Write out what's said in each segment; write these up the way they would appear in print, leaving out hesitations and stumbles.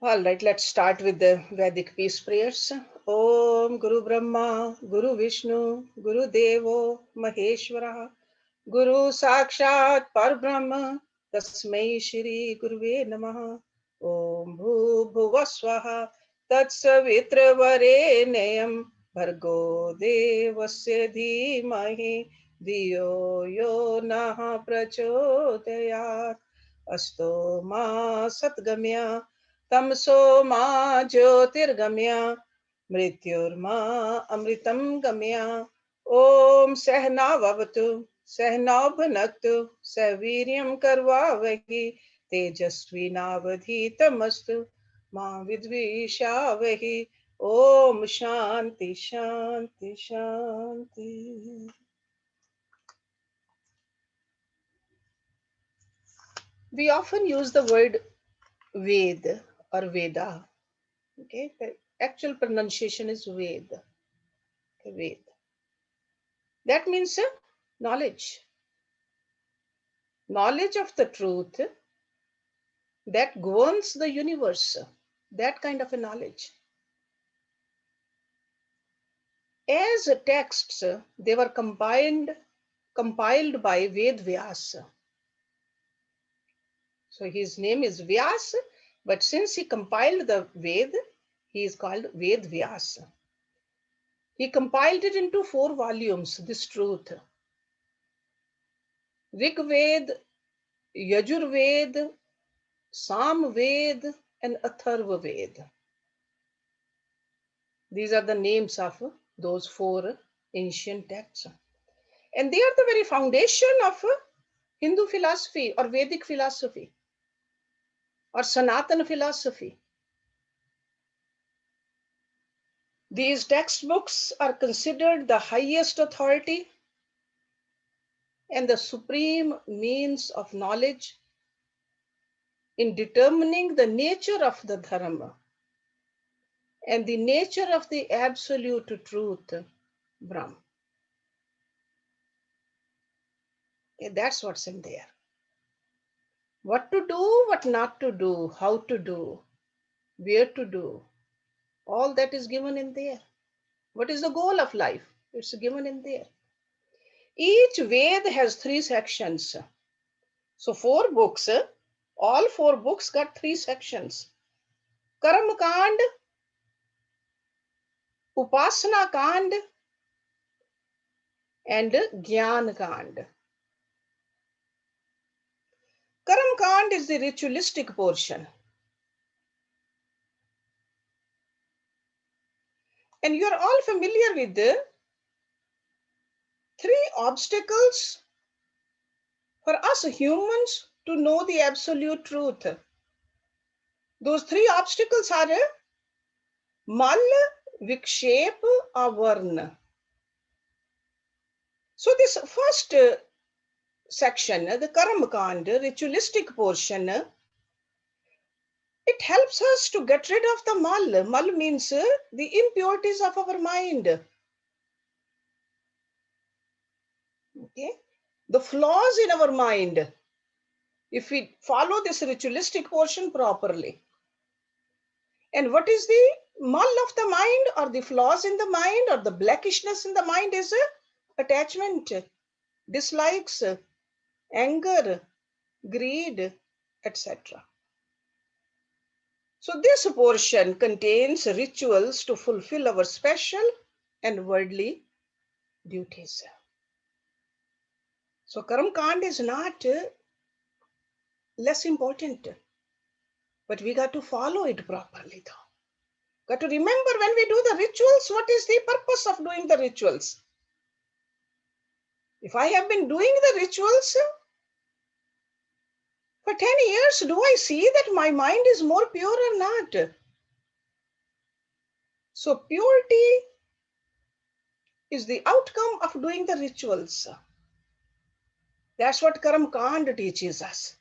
All right, let's start with the Vedic peace prayers. Om Guru Brahma, Guru Vishnu, Guru Devo, Maheshwara, Guru Sakshat Parbrahma, Tasmai Shri Guruve Namaha. Om Bhu Bhuvaswaha, Tatsavitra Varenayam, Bhargo Devasya Dhimahi, Diyo Yo Naha Prachodayat, Asto Ma Satgamya, तमसो मा ज्योतिर्गम्य मृत्युर्मा अमृतं गम्य ओम सहनावतु सहनौ भुनक्तु सवीर्यं कर्वावहि तेजस्विनावधीतमस्तु मा विद्विषावहि ओम शांति शांति शांति. We often use the word Ved or Veda. Okay, the actual pronunciation is Ved. Okay, Ved. That means knowledge. Knowledge of the truth that governs the universe. That kind of a knowledge. As texts, they were compiled by Ved Vyasa. So his name is Vyasa, but since he compiled the Ved, he is called Ved Vyasa. He compiled it into 4 volumes, this truth. Rig Ved, Yajur Ved, Sam Ved, and Atharva Ved. These are the names of those 4 ancient texts. And they are the very foundation of Hindu philosophy or Vedic philosophy or Sanatana philosophy. These textbooks are considered the highest authority and the supreme means of knowledge in determining the nature of the dharma and the nature of the absolute truth, Brahma. Okay, that's what's in there. What to do, what not to do, how to do, where to do, all that is given in there. What is the goal of life? It's given in there. Each Ved has 3 sections. So 4 books, all 4 books got 3 sections. Karma Kand, Upasana Kand, and Gyan Kand. Karma Kand is the ritualistic portion. And you're all familiar with the 3 obstacles for us humans to know the absolute truth. Those 3 obstacles are Mal, Vikshep, Avarna. So this first section, the Karma Kanda, ritualistic portion, it helps us to get rid of the Mal. Mal means the impurities of our mind. Okay? The flaws in our mind. If we follow this ritualistic portion properly. And what is the Mal of the mind or the flaws in the mind or the blackishness in the mind is attachment, dislikes, anger, greed, etc. So this portion contains rituals to fulfill our special and worldly duties. So Karma Kand is not less important, but we got to follow it properly though. Got to remember when we do the rituals, what is the purpose of doing the rituals? If I have been doing the rituals for 10 years, do I see that my mind is more pure or not? So purity is the outcome of doing the rituals. That's what Karma Kand teaches us.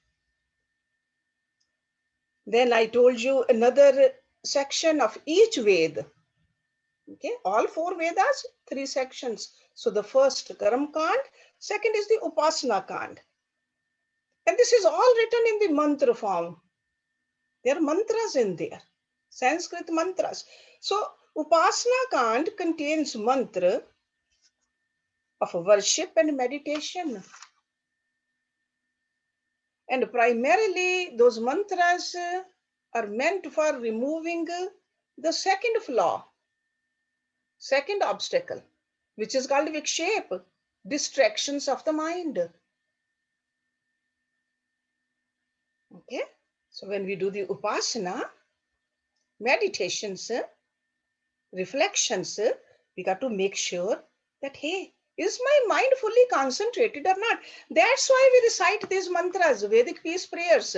Then I told you another section of each Ved. Okay, all 4 Vedas, 3 sections. So the first Karma Kand, second is the Upasana Kand. And this is all written in the mantra form. There are mantras in there. Sanskrit mantras. So Upasana Kand contains mantra of worship and meditation. And primarily those mantras are meant for removing the second flaw, second obstacle, which is called vikshep, distractions of the mind. Okay, so when we do the upasana, meditations, reflections, we got to make sure that, hey, is my mind fully concentrated or not? That's why we recite these mantras, Vedic peace prayers,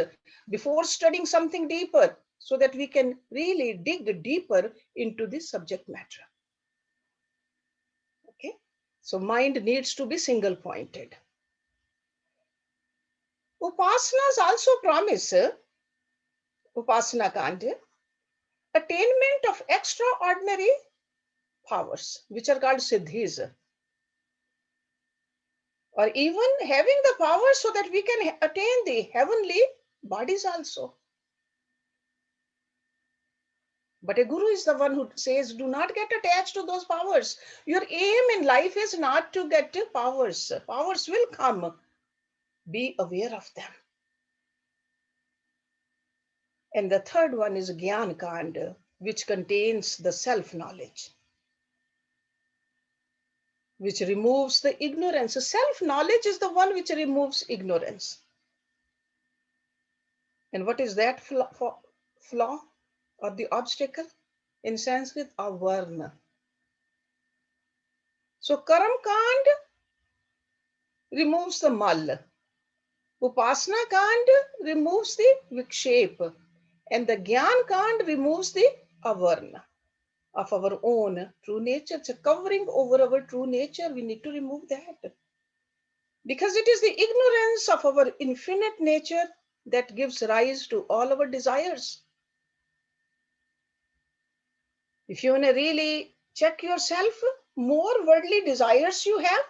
before studying something deeper, so that we can really dig deeper into this subject matter. Okay, so mind needs to be single pointed. Upasanas also promise, Upasana Kand, attainment of extraordinary powers, which are called siddhis, or even having the power so that we can attain the heavenly bodies also. But a guru is the one who says, do not get attached to those powers. Your aim in life is not to get powers. Powers will come. Be aware of them. And the third one is Gyan Kand, which contains the self-knowledge, which removes the ignorance. Self-knowledge is the one which removes ignorance. And what is that flaw or the obstacle? In Sanskrit, avarna. So Karam Kand removes the mal. Upasana Kand removes the vikshep. And the Gyan Kand removes the avarna of our own true nature. It's a covering over our true nature. We need to remove that. Because it is the ignorance of our infinite nature that gives rise to all our desires. If you want to really check yourself, more worldly desires you have,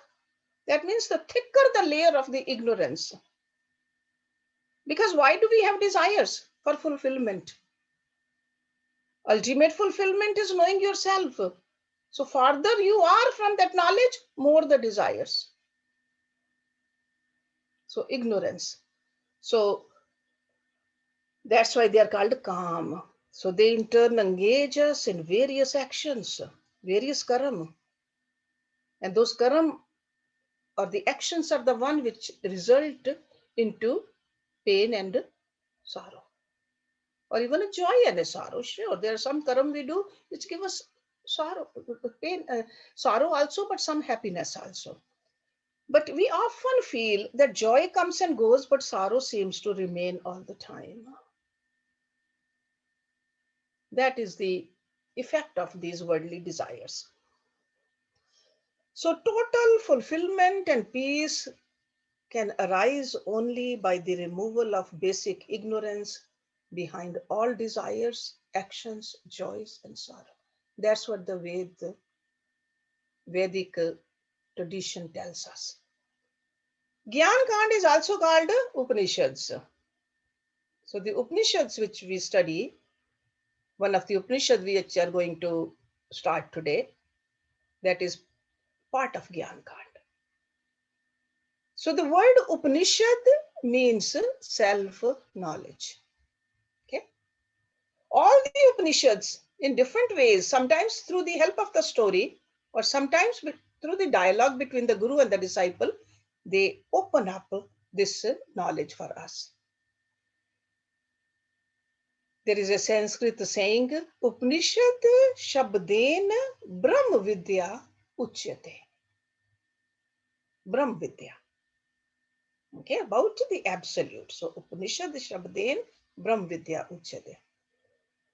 that means the thicker the layer of the ignorance. Because why do we have desires? For fulfillment. Ultimate fulfillment is knowing yourself. So farther you are from that knowledge, more the desires. So ignorance. So that's why they are called calm. So they in turn engage us in various actions, various karam. And those karam or the actions are the one which result into pain and sorrow, or even a joy and a sorrow. Sure, there are some karam we do which give us sorrow, pain, sorrow also, but some happiness also. But we often feel that joy comes and goes, but sorrow seems to remain all the time. That is the effect of these worldly desires. So total fulfillment and peace can arise only by the removal of basic ignorance behind all desires, actions, joys, and sorrow. That's what the Vedic tradition tells us. Gyan Kand is also called Upanishads. So the Upanishads which we study, one of the Upanishads which are going to start today, that is part of Gyan Kand. So the word Upanishad means self-knowledge. Okay? All the Upanishads in different ways, sometimes through the help of the story, or sometimes through the dialogue between the guru and the disciple, they open up this knowledge for us. There is a Sanskrit saying, Upanishad Shabden Brahm Vidya Uchyate. Brahm Vidya. Okay, about the absolute. So Upanishad Shabden Brahm Vidya Uchyate.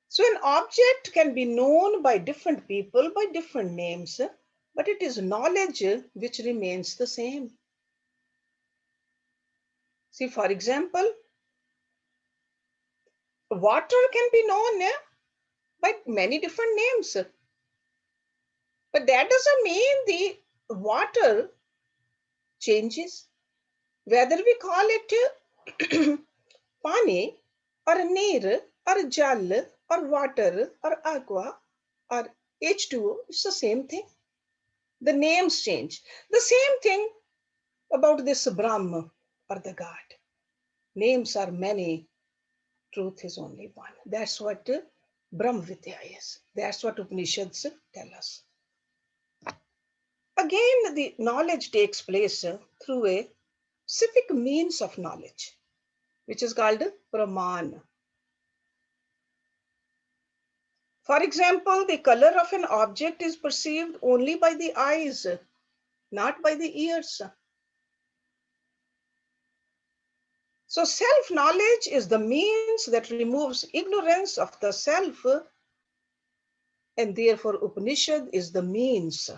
So an object can be known by different people by different names, but it is knowledge which remains the same. See, for example, water can be known by many different names, but that doesn't mean the water changes. Whether we call it pani or neer or jal or water or aqua or H2O, it's the same thing. The names change. The same thing about this Brahma or the God. Names are many, truth is only one. That's what Brahma Vidya is. That's what Upanishads tell us. Again, the knowledge takes place through a specific means of knowledge, which is called Praman. For example, the color of an object is perceived only by the eyes, not by the ears. So self-knowledge is the means that removes ignorance of the self, and therefore Upanishad is the means.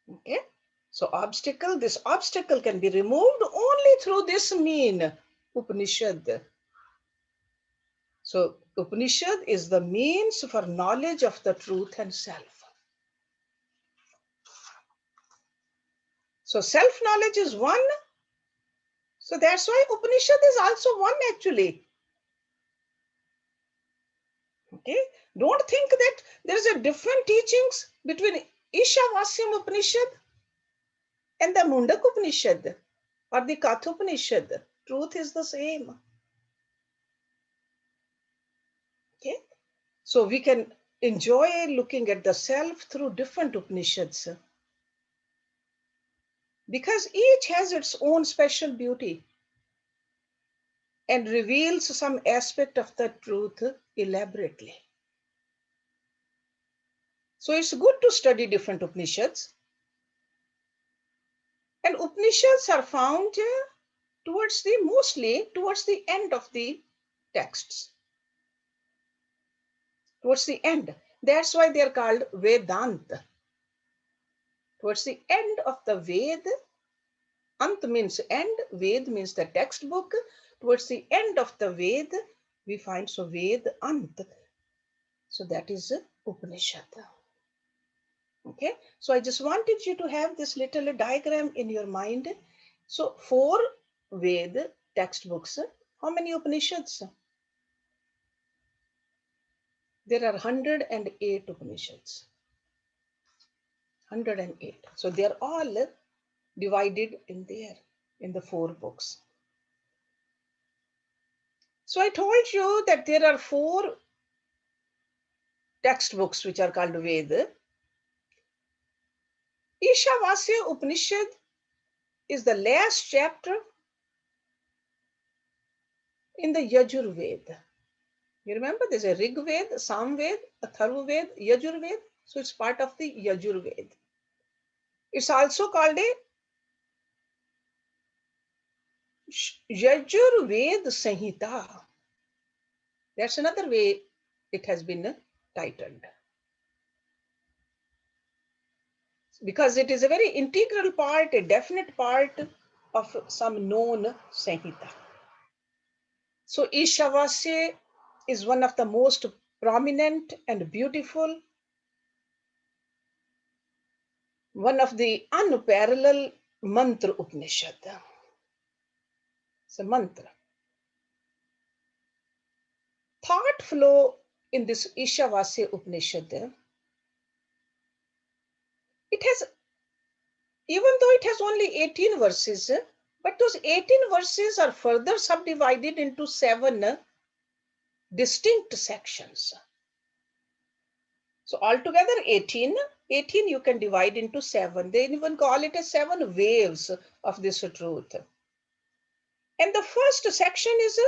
Okay? So this obstacle can be removed only through this mean, Upanishad. So Upanishad is the means for knowledge of the truth and self. So self-knowledge is one. So that's why Upanishad is also one actually. Okay? Don't think that there's a different teachings between Ishavasya Upanishad and the Mundak Upanishad or the Katha Upanishad. Truth is the same. Okay? So we can enjoy looking at the self through different Upanishads because each has its own special beauty and reveals some aspect of the truth elaborately. So it's good to study different Upanishads. And Upanishads are found mostly towards the end of the texts. Towards the end. That's why they are called Vedanta. Towards the end of the Ved, Ant means end, Ved means the textbook. Towards the end of the Ved, we find so Ved Ant. So that is Upanishad. Okay, so I just wanted you to have this little diagram in your mind. So 4 Ved textbooks. How many Upanishads? There are 108 Upanishads. 108. So they are all divided in there, in the 4 books. So I told you that there are 4 textbooks which are called Veda. Ishavasya Upanishad is the last chapter in the Yajur Veda. You remember there's a Rig Ved, Sam Ved, Atharva Ved, Yajur Ved. So it's part of the Yajur Ved. It's also called a Yajur Ved Sanhita. That's another way it has been titled. Because it is a very integral part, a definite part of some known Sanhita. So Ishavasya is one of the most prominent and beautiful, one of the unparalleled mantra Upanishad. It's a mantra. Thought flow in this Ishavasya Upanishad, it has, even though it has only 18 verses, but those 18 verses are further subdivided into 7 distinct sections. So altogether 18 you can divide into 7. They even call it as 7 waves of this truth. And the first section is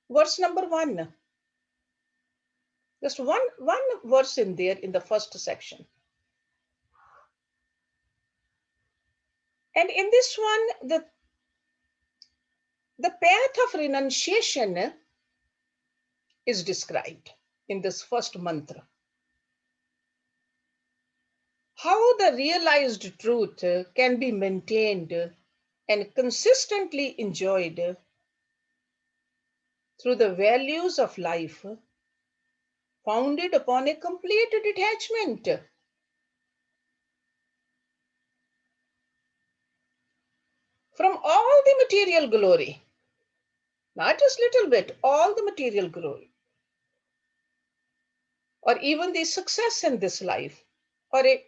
verse number 1. Just one verse in there in the first section. And in this one, the path of renunciation is described in this first mantra. How the realized truth can be maintained and consistently enjoyed through the values of life founded upon a complete detachment from all the material glory Not just little bit, all the material glory, or even the success in this life, or a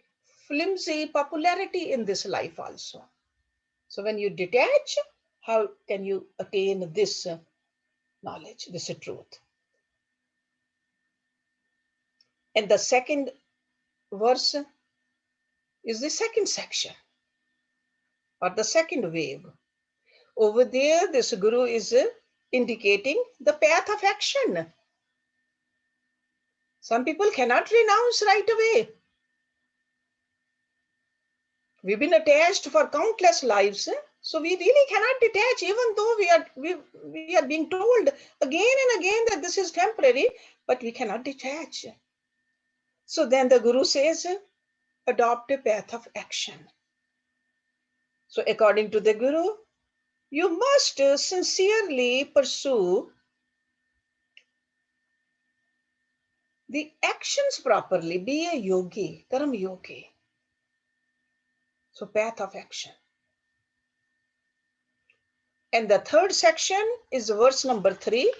flimsy popularity in this life also. So when you detach, how can you attain this knowledge, this truth? And the second verse is the second section, or the second wave. Over there, this Guru is indicating the path of action. Some people cannot renounce right away. We've been attached for countless lives, so we really cannot detach, even though we are being told again and again that this is temporary, but we cannot detach. So then the Guru says, adopt a path of action. So according to the Guru, you must sincerely pursue the actions properly. Be a yogi, karma yogi. So path of action. And the third section is verse number 3.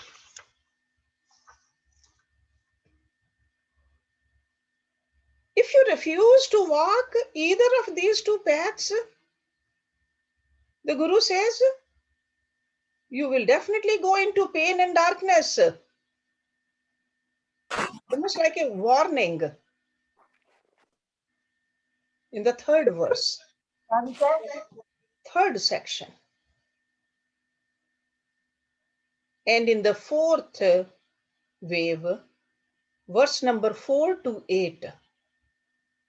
If you refuse to walk either of these two paths, the Guru says, you will definitely go into pain and darkness. Almost like a warning in the third verse, third section. And in the fourth wave, verse number 4 to 8.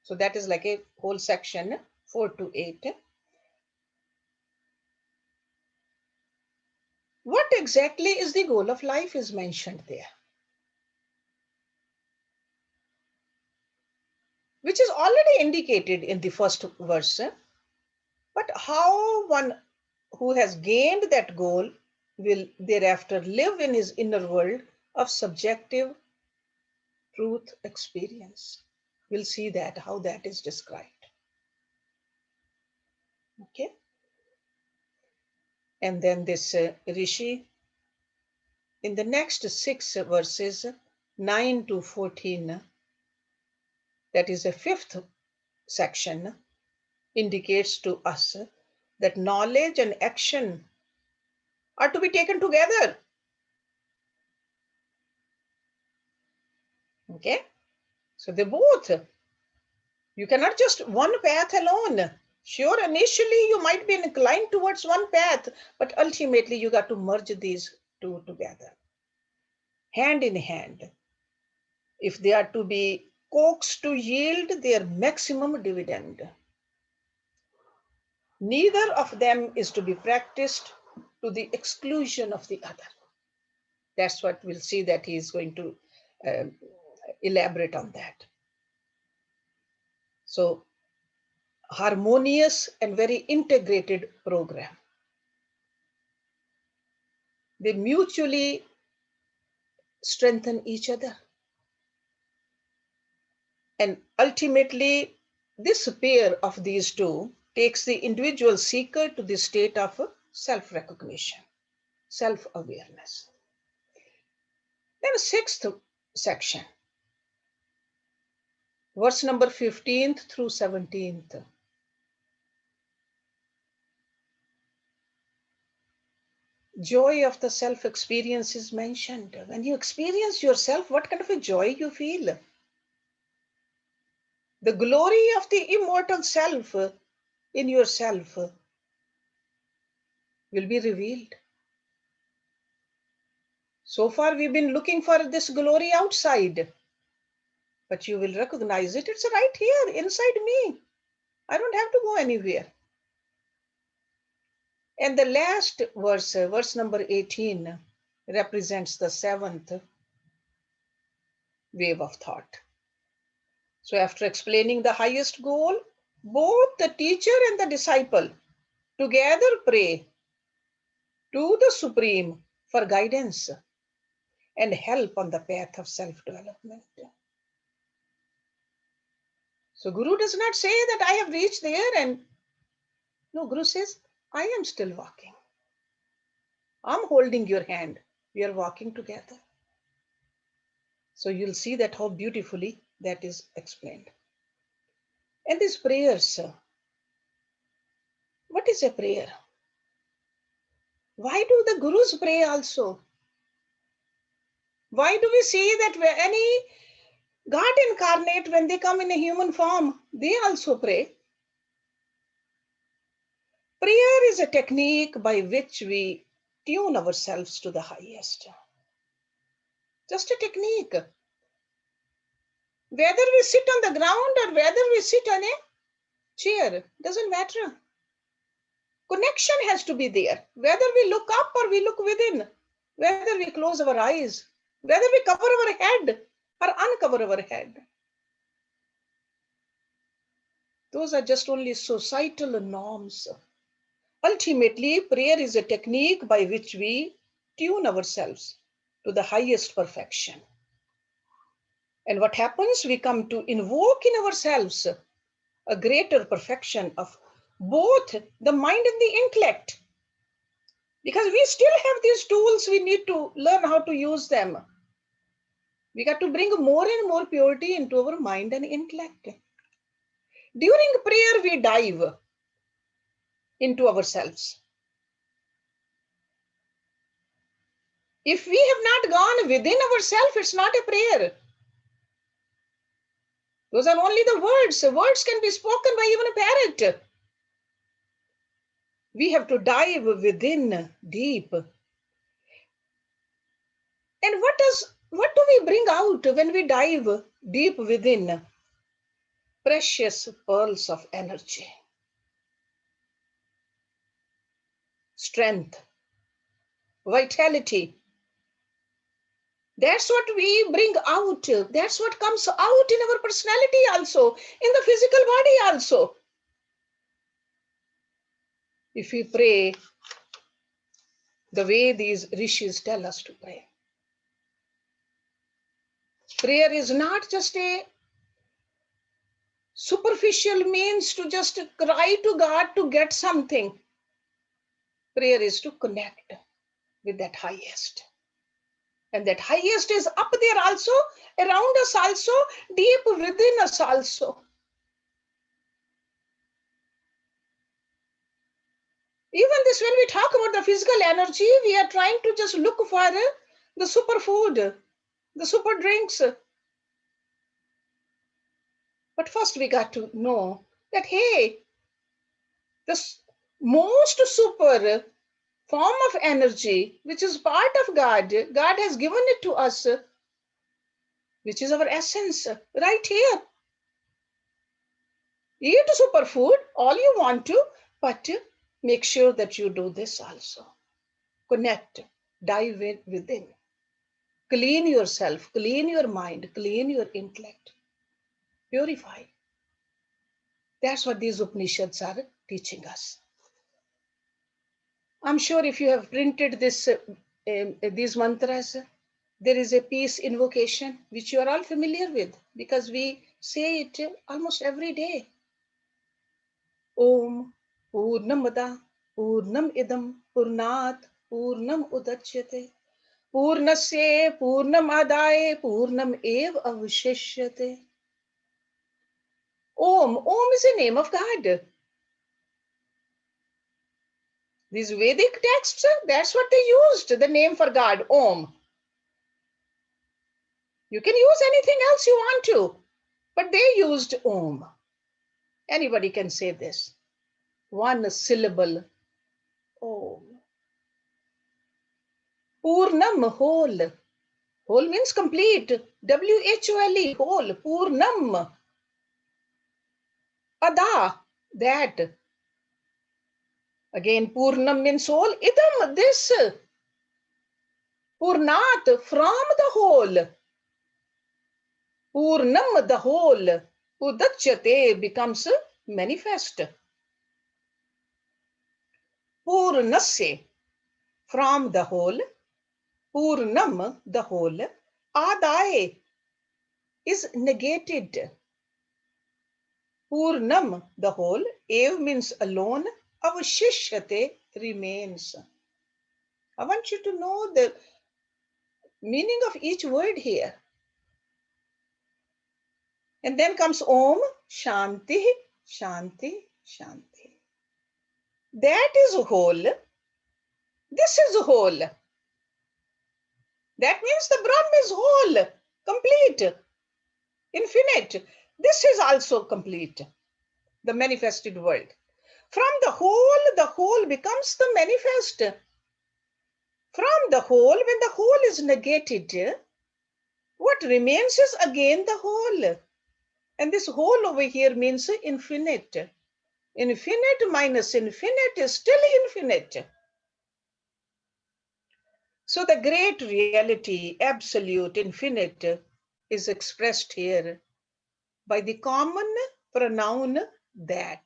So that is like a whole section, 4 to 8. What exactly is the goal of life is mentioned there, which is already indicated in the first verse. But how one who has gained that goal will thereafter live in his inner world of subjective truth experience. We'll see that, how that is described. Okay. And then this Rishi, in the next 6 verses, 9 to 14, that is a fifth section, indicates to us that knowledge and action are to be taken together. Okay. So they both, you cannot just one path alone. Sure, initially you might be inclined towards one path, but ultimately you got to merge these two together, hand in hand, if they are to be coaxed to yield their maximum dividend. Neither of them is to be practiced to the exclusion of the other. That's what we'll see that he is going to um, elaborate on that. So, harmonious and very integrated program. They mutually strengthen each other. And ultimately, this pair of these two takes the individual seeker to the state of self recognition, self awareness. Then, sixth section, verse number 15th through 17th. Joy of the self experience is mentioned. When you experience yourself, what kind of a joy you feel? The glory of the immortal self in yourself will be revealed. So far, we've been looking for this glory outside, but you will recognize it. It's right here inside me. I don't have to go anywhere. And the last verse, verse number 18, represents the seventh wave of thought. So, after explaining the highest goal, both the teacher and the disciple together pray to the Supreme for guidance and help on the path of self development. So, Guru does not say that I have reached there, and no, Guru says, I am still walking. I'm holding your hand. We are walking together. So you'll see that how beautifully that is explained. And these prayers, what is a prayer? Why do the gurus pray also? Why do we see that any God incarnate, when they come in a human form, they also pray? Prayer is a technique by which we tune ourselves to the highest. Just a technique. Whether we sit on the ground or whether we sit on a chair, doesn't matter. Connection has to be there. Whether we look up or we look within, whether we close our eyes, whether we cover our head or uncover our head. Those are just only societal norms. Ultimately, prayer is a technique by which we tune ourselves to the highest perfection. And what happens? We come to invoke in ourselves a greater perfection of both the mind and the intellect. Because we still have these tools, we need to learn how to use them. We got to bring more and more purity into our mind and intellect. During prayer, we dive into ourselves. If we have not gone within ourselves, it's not a prayer. Those are only the words. Words can be spoken by even a parrot. We have to dive within deep. And what do we bring out when we dive deep within? Precious pearls of energy, strength, vitality. That's what we bring out. That's what comes out in our personality also, in the physical body also. If we pray the way these rishis tell us to pray. Prayer is not just a superficial means to just cry to God to get something. Prayer is to connect with that highest. And that highest is up there also, around us also, deep within us also. Even this, when we talk about the physical energy, we are trying to just look for the superfood, the super drinks. But first we got to know that, hey, the most super form of energy, which is part of God, God has given it to us, which is our essence, right here. Eat superfood, all you want to, but make sure that you do this also. Connect, dive in within. Clean yourself, clean your mind, clean your intellect. Purify. That's what these Upanishads are teaching us. I'm sure if you have printed these mantras, there is a peace invocation which you are all familiar with because we say it almost every day. Om Purnamada Purnam Idam Purnat Purnam Udachyate Purnasya Purnam Adaya Purnam Ev Avshishyate. Om is a name of God. These Vedic texts, that's what they used, the name for God, Om. You can use anything else you want to, but they used Om. Anybody can say this. One syllable, Om. Purnam, whole. Whole means complete. W-H-O-L-E, whole. Purnam. Ada, that. Again, Purnam means whole. Idam, this. Purnat, from the whole. Purnam, the whole. Udachyate becomes manifest. Purnasya, from the whole. Purnam, the whole. Adaya is negated. Purnam, the whole. Ev means alone. Avshishyate, remains. I want you to know the meaning of each word here. And then comes Om, Shanti, Shanti, Shanti. That is whole. This is whole. That means the Brahm is whole, complete, infinite. This is also complete, the manifested world. From the whole becomes the manifest. From the whole, when the whole is negated, what remains is again the whole. And this whole over here means infinite. Infinite minus infinite is still infinite. So the great reality, absolute, infinite, is expressed here by the common pronoun that.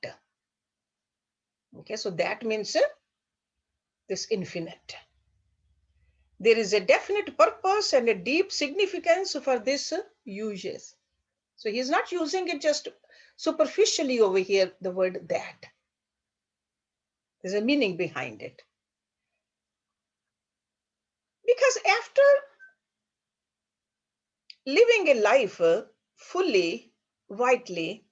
Okay, so that means this infinite. There is a definite purpose and a deep significance for this uses. So he's not using it just superficially over here, the word that. There's a meaning behind it. Because after living a life fully, vitally,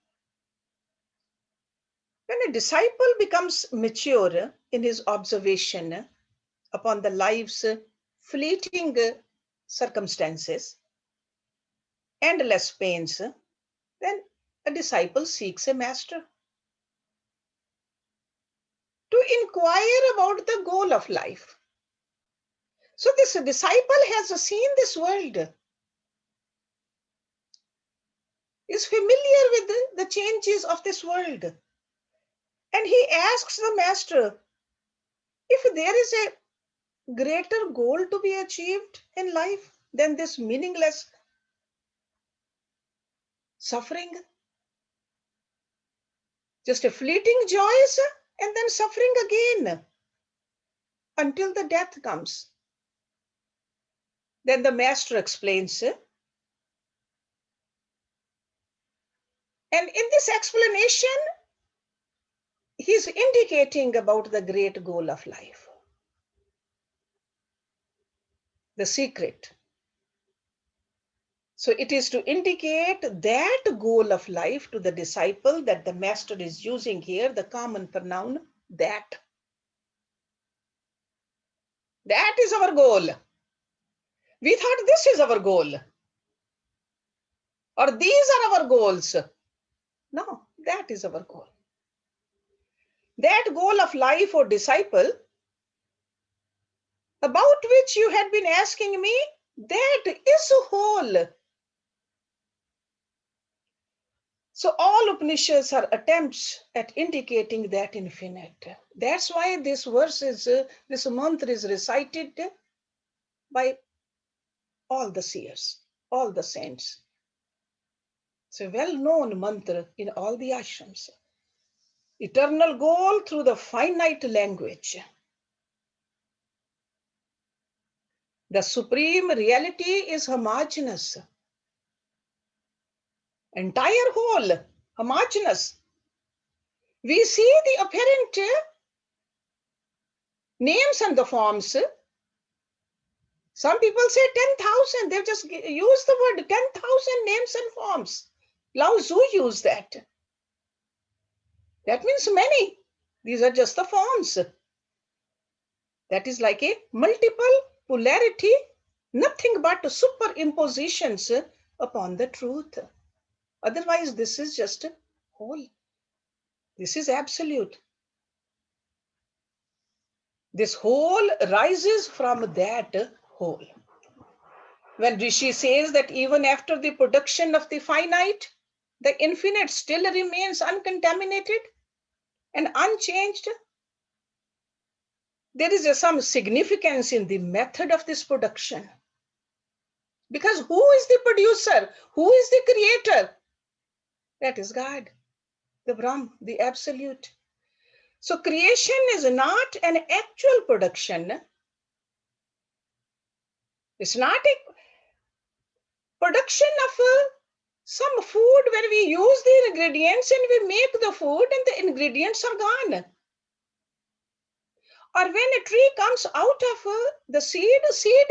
when a disciple becomes mature in his observation upon the life's fleeting circumstances, endless pains, then a disciple seeks a master to inquire about the goal of life. So this disciple has seen this world, is familiar with the changes of this world. And he asks the master if there is a greater goal to be achieved in life than this meaningless suffering. Just a fleeting joys and then suffering again until the death comes. Then the master explains. And in this explanation, he's indicating about the great goal of life, the secret. So it is to indicate that goal of life to the disciple that the master is using here, the common pronoun that. That is our goal. We thought this is our goal. Or these are our goals. No, that is our goal. That goal of life or disciple about which you had been asking me, that is whole. So all Upanishads are attempts at indicating that infinite. That's why this verse is, this mantra is recited by all the seers, all the saints. It's a well-known mantra in all the ashrams. Eternal goal through the finite language. The supreme reality is homogeneous. Entire whole, homogeneous. We see the apparent names and the forms. Some people say 10,000. They've just used the word 10,000 names and forms. Lao Tzu used that. That means many. These are just the forms. That is like a multiple polarity, nothing but superimpositions upon the truth. Otherwise, this is just whole. This is absolute. This whole rises from that whole. When Rishi says that even after the production of the finite, the infinite still remains uncontaminated and unchanged, there is some significance in the method of this production. Because who is the producer? Who is the creator? That is God, the Brahm, the absolute. So creation is not an actual production. It's not a production of some food where we use the ingredients and we make the food and the ingredients are gone. Or when a tree comes out of the seed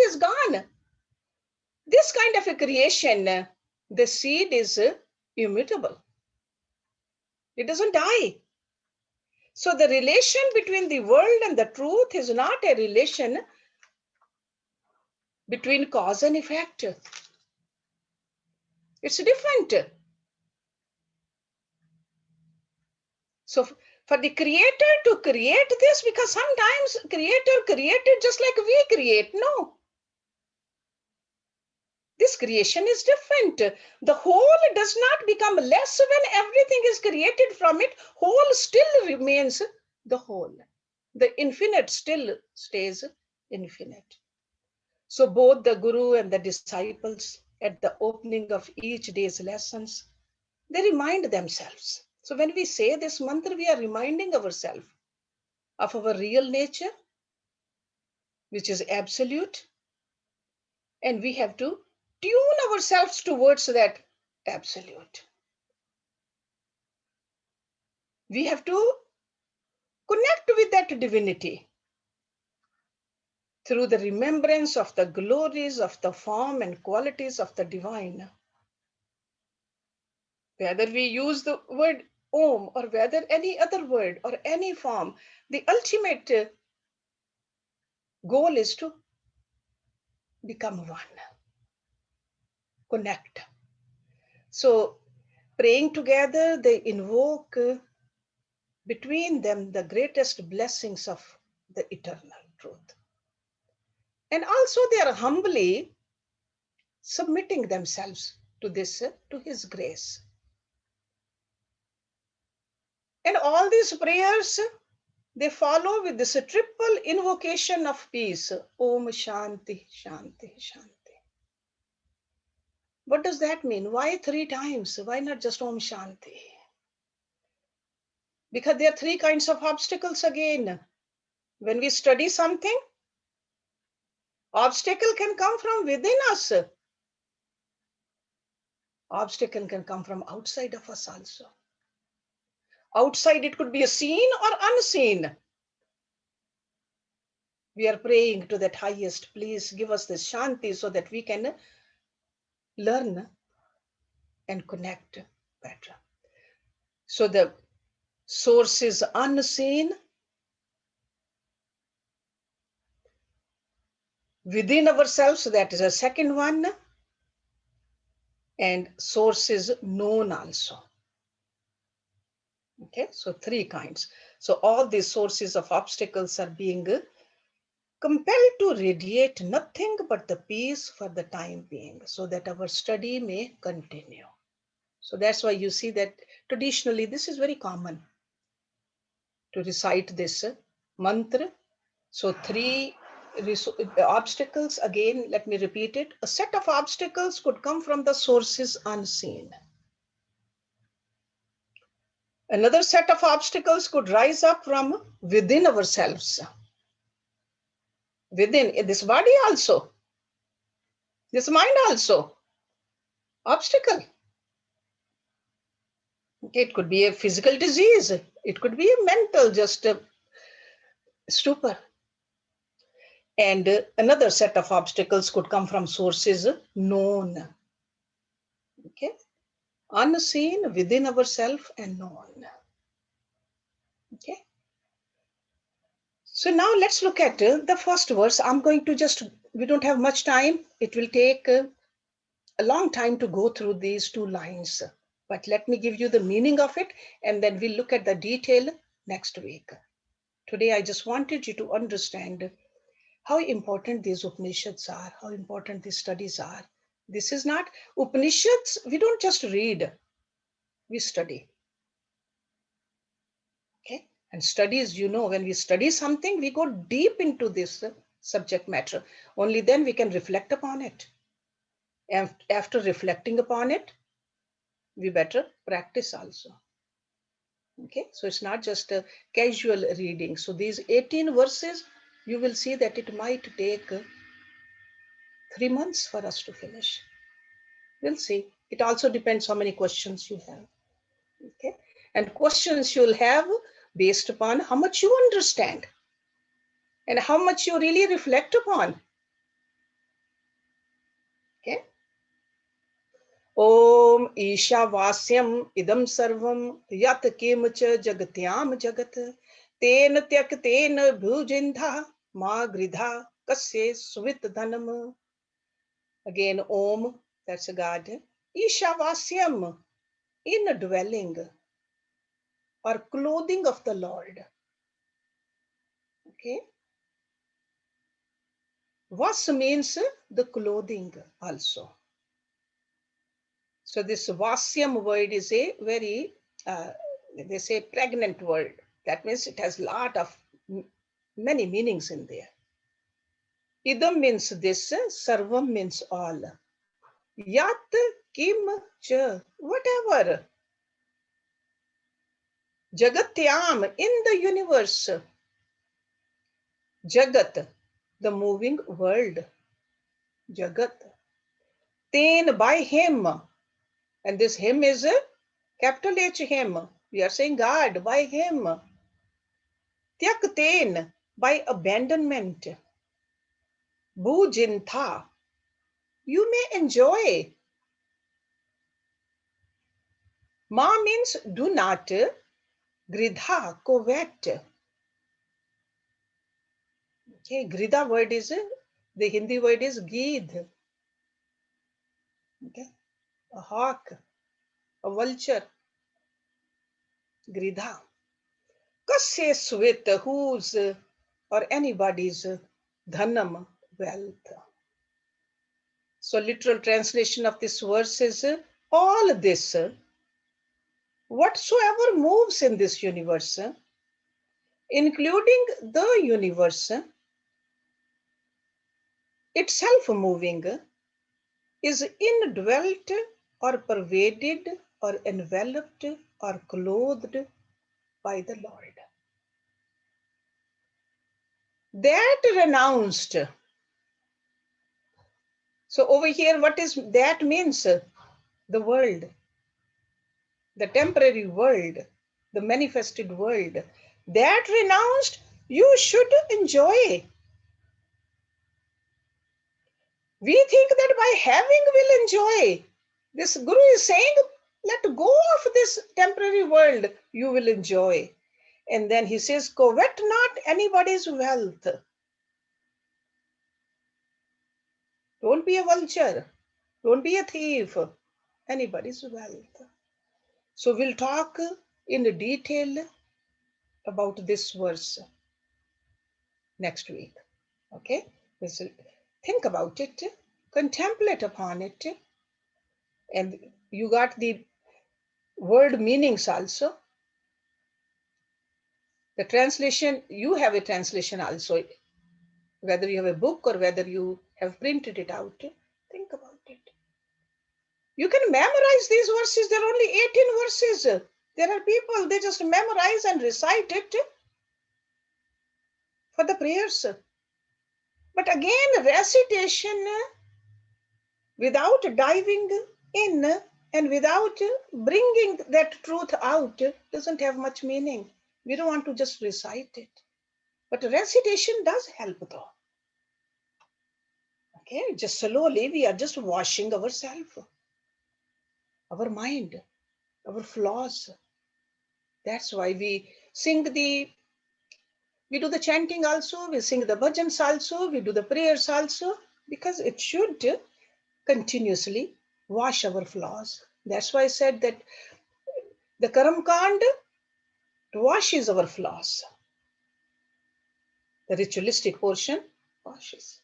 is gone. This kind of a creation, the seed is immutable. It doesn't die. So the relation between the world and the truth is not a relation between cause and effect. It's different. So for the creator to create this, because sometimes creator created just like we create. No, this creation is different. The whole does not become less when everything is created from it. Whole still remains the whole. The infinite still stays infinite. So both the guru and the disciples at the opening of each day's lessons, they remind themselves. So when we say this mantra, we are reminding ourselves of our real nature, which is absolute, and we have to tune ourselves towards that absolute. We have to connect with that divinity through the remembrance of the glories of the form and qualities of the divine. Whether we use the word Om or whether any other word or any form, the ultimate goal is to become one, connect. So, praying together, they invoke between them the greatest blessings of the eternal truth. And also, they are humbly submitting themselves to this, to His grace. And all these prayers, they follow with this triple invocation of peace. Om Shanti, Shanti, Shanti. What does that mean? Why 3 times? Why not just Om Shanti? Because there are 3 kinds of obstacles again. When we study something, obstacle can come from within us. Obstacle can come from outside of us also. Outside, it could be a seen or unseen. We are praying to that highest, please give us this Shanti so that we can learn and connect better. So the source is unseen. Within ourselves, that is a second one. And source is known also. Okay, so 3 kinds. So all these sources of obstacles are being compelled to radiate nothing but the peace for the time being, so that our study may continue. So that's why you see that traditionally this is very common to recite this mantra. So 3 obstacles, again, let me repeat it. A set of obstacles could come from the sources unseen. Another set of obstacles could rise up from within ourselves, within this body also, this mind also. Obstacle. Okay, it could be a physical disease. It could be a mental, just a stupor. And another set of obstacles could come from sources known. Okay, unseen, within ourselves, and known. Okay. So now let's look at the first verse. I'm going to just, we don't have much time. It will take a long time to go through these 2 lines. But let me give you the meaning of it, and then we'll look at the detail next week. Today, I just wanted you to understand how important these Upanishads are, how important these studies are. This is not Upanishads, we don't just read, we study. Okay? And studies, you know, when we study something, we go deep into this subject matter. Only then we can reflect upon it. And after reflecting upon it, we better practice also. Okay, so it's not just a casual reading. So these 18 verses, you will see that it might take 3 months for us to finish. We'll see. It also depends how many questions you have. Okay, and questions you'll have based upon how much you understand. and how much you really reflect upon. Okay. Om Ishavasyam idam sarvam yat kimcha jagatyam jagat ten tyak ten bhujindha ma gridha kasye svit dhanam. Again, Om, that's a God. Ishavasyam, in dwelling or clothing of the Lord. Okay. Vas means the clothing also. So this Vasyam word is a very, they say, pregnant word. That means it has a lot of many meanings in there. Idam means this, Sarvam means all. Yat, Kim, Cha, whatever. Jagatyam, in the universe. Jagat, the moving world. Jagat. Ten, by him. And this him is a capital H him. We are saying God, by him. Tyakten, by abandonment. Bhujintha, you may enjoy. Ma means do not. Gridha, covet. Okay, Gridha word is, the Hindi word is Geedh. Okay, a hawk, a vulture. Gridha. Kasya swit, whose or anybody's dhanam, wealth. So literal translation of this verse is all this, whatsoever moves in this universe, including the universe itself moving, is indwelt or pervaded or enveloped or clothed by the Lord. That renounced. So over here, what is that means? The world, the temporary world, the manifested world. That renounced, you should enjoy. We think that by having we'll enjoy. This Guru is saying, let go of this temporary world, you will enjoy. And then he says, covet not anybody's wealth. Don't be a vulture. Don't be a thief. Anybody's wealth. So we'll talk in detail about this verse next week. Okay? So think about it, contemplate upon it, and you got the word meanings also. The translation, you have a translation also, whether you have a book or whether you have printed it out. Think about it. You can memorize these verses. There are only 18 verses. There are people, they just memorize and recite it for the prayers. But again, recitation without diving in and without bringing that truth out doesn't have much meaning. We don't want to just recite it. But recitation does help though. Okay, just slowly we are just washing ourselves, our mind, our flaws. That's why we do the chanting also, we sing the bhajans also, we do the prayers also, because it should continuously wash our flaws. That's why I said that the Karam Kand washes our flaws. The ritualistic portion washes.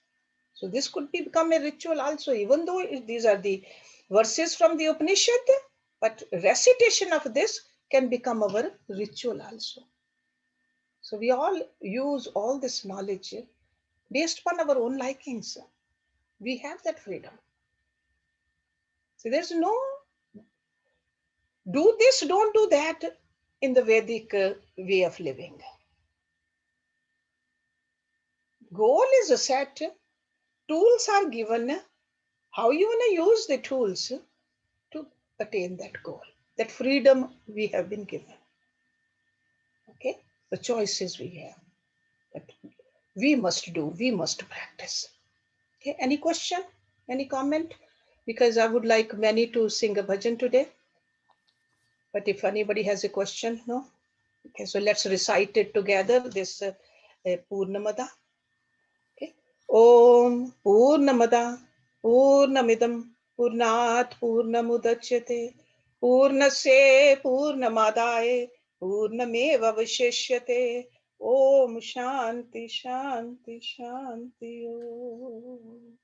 So this could become a ritual also, even though these are the verses from the Upanishad, but recitation of this can become our ritual also. So we all use all this knowledge based upon our own likings. We have that freedom. So there's no do this, don't do that in the Vedic way of living. Goal is set, tools are given, how you want to use the tools to attain that goal, that freedom we have been given. Okay, the choices we have. But We must do, we must practice. Okay, any question? Any comment? Because I would like many to sing a bhajan today. But if anybody has a question, no? Okay, so let's recite it together, this Purnamada. Okay. Om Purnamada Purnamidam Purnat Purnamudachyate Purnasya Purnamadaye Purnameva Vishishyate. Om Shanti Shanti Shanti Om.